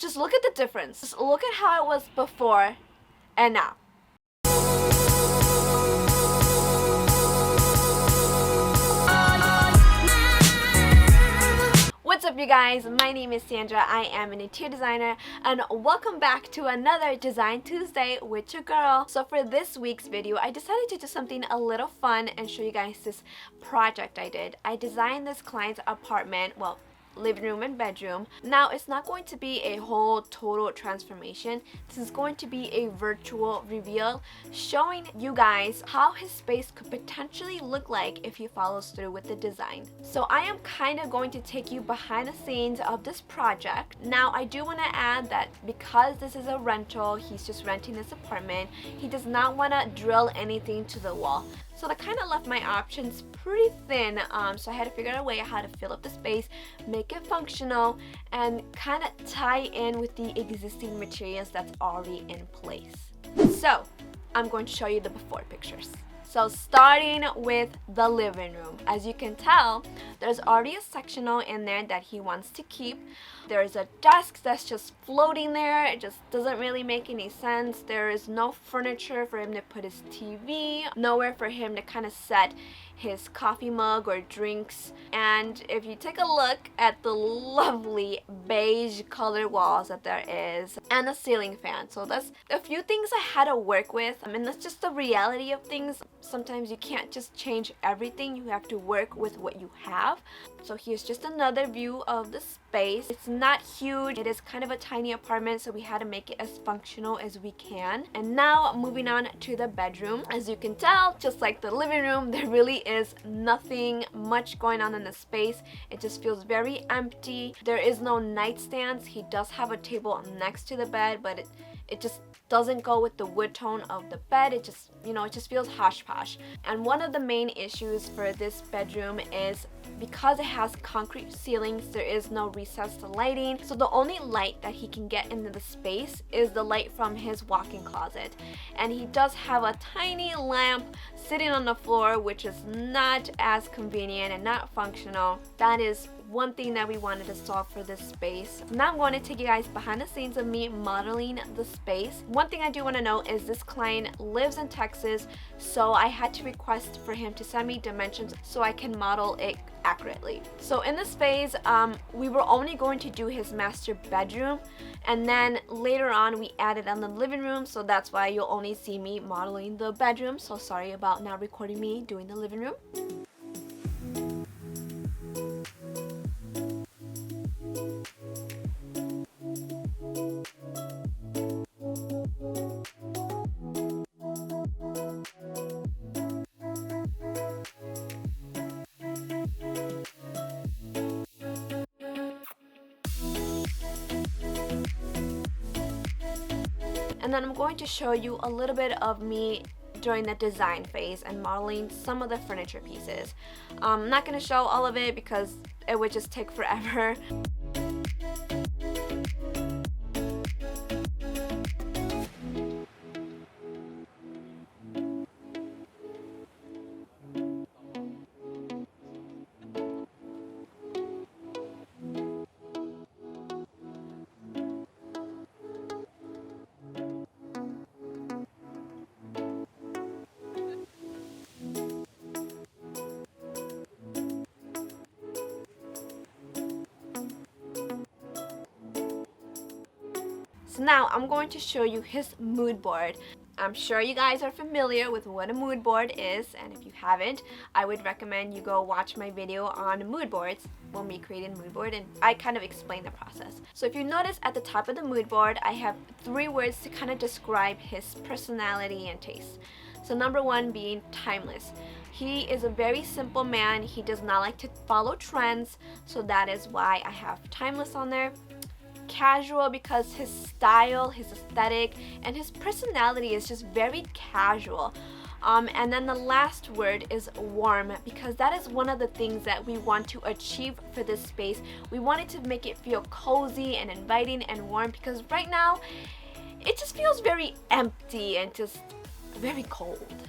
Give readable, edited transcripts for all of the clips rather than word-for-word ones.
Just look at the difference. Just look at how it was before and now. What's up, you guys? My name is Sandra. I am an interior designer, and welcome back to another Design Tuesday with your girl. So for this week's video, I decided to do something a little fun and show you guys this project I did. I designed this client's apartment, well, living room and bedroom. Now, it's not going to be a whole total transformation. This is going to be a virtual reveal showing you guys how his space could potentially look like if he follows through with the design. So I am kind of going to take you behind the scenes of this project. Now, I do want to add that because this is a rental, he's just renting this apartment, he does not want to drill anything to the wall. So that kind of left my options pretty thin, so I had to figure out a way how to fill up the space, make it functional, and kind of tie in with the existing materials that's already in place. So I'm going to show you the before pictures. So starting with the living room, as you can tell, there's already a sectional in there that he wants to keep. There's a desk that's just floating there. It just doesn't really make any sense. There is no furniture for him to put his TV, nowhere for him to kind of set his coffee mug or drinks. And if you take a look at the lovely beige colored walls that there is, and the ceiling fan, so that's a few things I had to work with. I mean, that's just the reality of things. Sometimes you can't just change everything. You have to work with what you have. So here's just another view of the space. It's not huge. It is kind of a tiny apartment, so we had to make it as functional as we can. And now moving on to the bedroom. As you can tell, just like the living room, there really is nothing much going on in the space. It just feels very empty. There is no nightstands. He does have a table next to the bed, but it just doesn't go with the wood tone of the bed. It just, it just feels hosh-posh. And one of the main issues for this bedroom is because it has concrete ceilings, there is no recessed lighting. So the only light that he can get into the space is the light from his walk-in closet. And he does have a tiny lamp sitting on the floor, which is not as convenient and not functional. That is one thing that we wanted to solve for this space. Now I'm going to take you guys behind the scenes of me modeling the space. One thing I do want to know is this client lives in Texas, so I had to request for him to send me dimensions so I can model it accurately. So in this phase, we were only going to do his master bedroom, and then later on we added on the living room, so that's why you'll only see me modeling the bedroom. So sorry about not recording me doing the living room. And then I'm going to show you a little bit of me during the design phase and modeling some of the furniture pieces. I'm not going to show all of it because it would just take forever. So now I'm going to show you his mood board. I'm sure you guys are familiar with what a mood board is, and if you haven't, I would recommend you go watch my video on mood boards when we created a mood board, and I kind of explain the process. So if you notice at the top of the mood board, I have 3 words to kind of describe his personality and taste. So number 1 being timeless. He is a very simple man. He does not like to follow trends, so that is why I have timeless on there. Casual, because his style, his aesthetic, and his personality is just very casual. And then the last word is warm, because that is one of the things that we want to achieve for this space. We wanted to make it feel cozy and inviting and warm, because right now it just feels very empty and just very cold,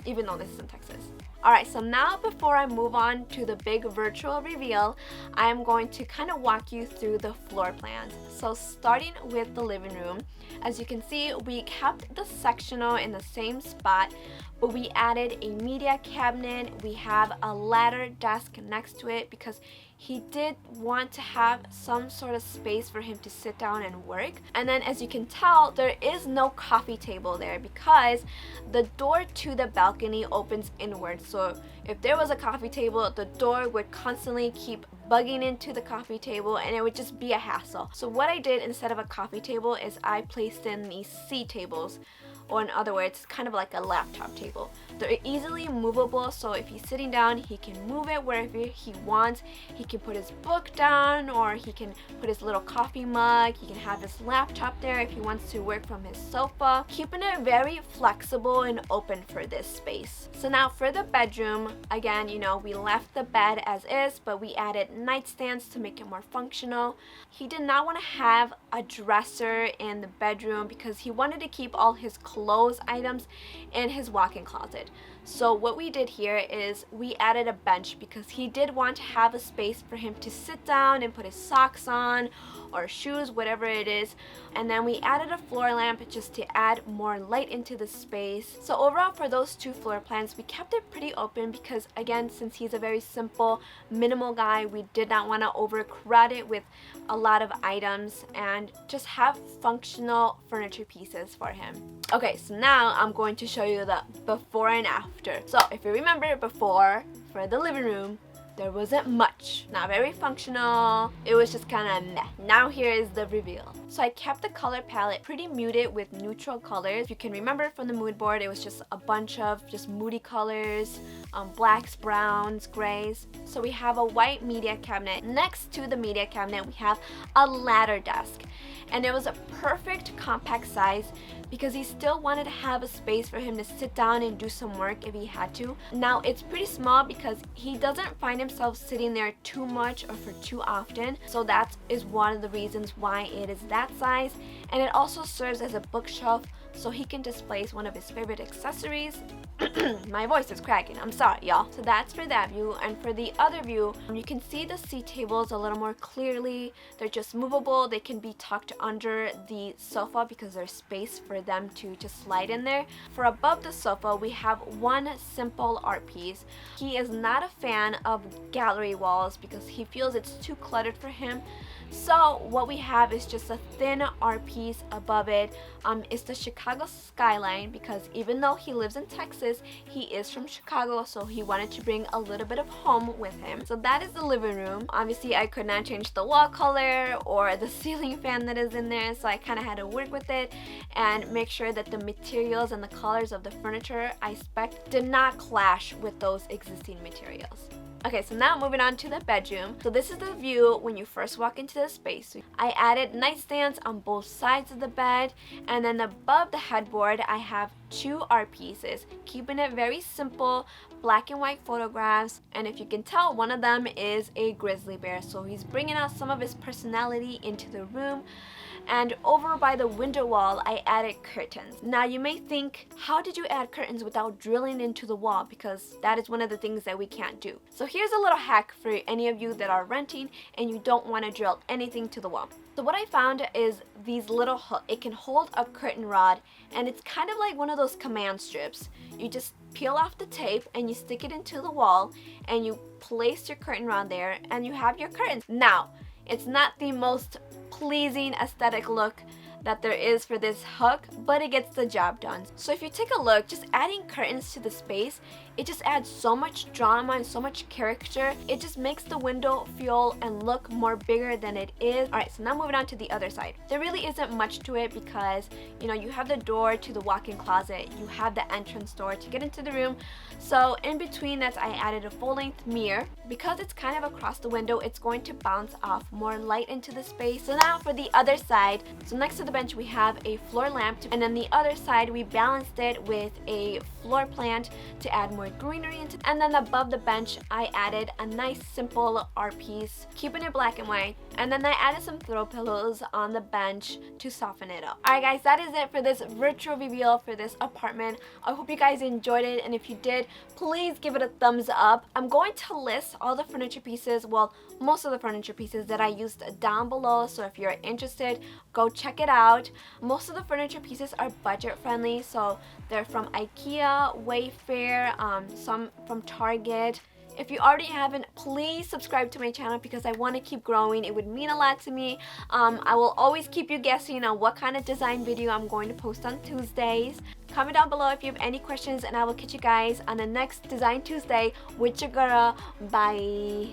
even though this is in Texas. Alright, so now before I move on to the big virtual reveal, I am going to kind of walk you through the floor plans. So starting with the living room, as you can see, we kept the sectional in the same spot, but we added a media cabinet. We have a ladder desk next to it because he did want to have some sort of space for him to sit down and work. And then as you can tell, there is no coffee table there because the door to the balcony opens inward. So if there was a coffee table, the door would constantly keep bugging into the coffee table and it would just be a hassle. So what I did instead of a coffee table is I placed in these C tables, or in other words, kind of like a laptop table. They're easily movable, so if he's sitting down, he can move it wherever he wants. He can put his book down, or he can put his little coffee mug. He can have his laptop there if he wants to work from his sofa, keeping it very flexible and open for this space. So now for the bedroom, again, you know, we left the bed as is, but we added nightstands to make it more functional. He did not want to have a dresser in the bedroom because he wanted to keep all his clothes items in his walk-in closet. So what we did here is we added a bench because he did want to have a space for him to sit down and put his socks on or shoes, whatever it is. And then we added a floor lamp just to add more light into the space. So overall for those two floor plans, we kept it pretty open because again, since he's a very simple, minimal guy, we did not want to overcrowd it with a lot of items and just have functional furniture pieces for him. Okay, so now I'm going to show you the before and after. So if you remember before, for the living room, there wasn't much. Not very functional. It was just kind of meh. Now here is the reveal. So I kept the color palette pretty muted with neutral colors. If you can remember from the mood board, it was just a bunch of just moody colors, blacks, browns, grays. So we have a white media cabinet. Next to the media cabinet, we have a ladder desk. And it was a perfect compact size because he still wanted to have a space for him to sit down and do some work if he had to. Now it's pretty small because he doesn't find himself sitting there too much or for too often, so that is one of the reasons why it is that size. And it also serves as a bookshelf so he can display one of his favorite accessories. My voice is cracking, I'm sorry y'all. So that's for that view, and for the other view, you can see the seat tables a little more clearly. They're just movable. They can be tucked under the sofa because there's space for them to just slide in there. For above the sofa, we have one simple art piece. He is not a fan of gallery walls because he feels it's too cluttered for him. So what we have is just a thin art piece above it. It's the Chicago skyline because even though he lives in Texas, he is from Chicago, so he wanted to bring a little bit of home with him. So that is the living room. Obviously, I could not change the wall color or the ceiling fan that is in there, so I kind of had to work with it and make sure that the materials and the colors of the furniture I spec'd did not clash with those existing materials. Okay, so now moving on to the bedroom. So this is the view when you first walk into the space. I added nightstands on both sides of the bed, and then above the headboard I have two art pieces, keeping it very simple, black and white photographs. And if you can tell, one of them is a grizzly bear, so he's bringing out some of his personality into the room. And over by the window wall, I added curtains. Now you may think, how did you add curtains without drilling into the wall? Because that is one of the things that we can't do. So here's a little hack for any of you that are renting and you don't want to drill anything to the wall. So what I found is these little hooks. It can hold a curtain rod, and it's kind of like one of those command strips. You just peel off the tape and you stick it into the wall and you place your curtain rod there and you have your curtains. Now, it's not the most pleasing aesthetic look that there is for this hook, but it gets the job done. So if you take a look, just adding curtains to the space, it just adds so much drama and so much character. It just makes the window feel and look more bigger than it is. Alright, so now moving on to the other side. There really isn't much to it because, you know, you have the door to the walk-in closet, you have the entrance door to get into the room. So in between that, I added a full-length mirror. Because it's kind of across the window, it's going to bounce off more light into the space. So now for the other side, so next to the bench we have a floor lamp, and then the other side we balanced it with a floor plant to add more greenery into. And then above the bench I added a nice simple art piece, keeping it black and white. And then I added some throw pillows on the bench to soften it up. Alright guys, that is it for this virtual reveal for this apartment. I hope you guys enjoyed it, and if you did, please give it a thumbs up. I'm going to list all the furniture pieces, well, most of the furniture pieces that I used down below, so if you're interested, go check it out. Most of the furniture pieces are budget friendly, so they're from IKEA, Wayfair, some from Target. If you already haven't, please subscribe to my channel because I want to keep growing. It would mean a lot to me. I will always keep you guessing on what kind of design video I'm going to post on Tuesdays. Comment down below if you have any questions, and I will catch you guys on the next Design Tuesday with your girl. Bye.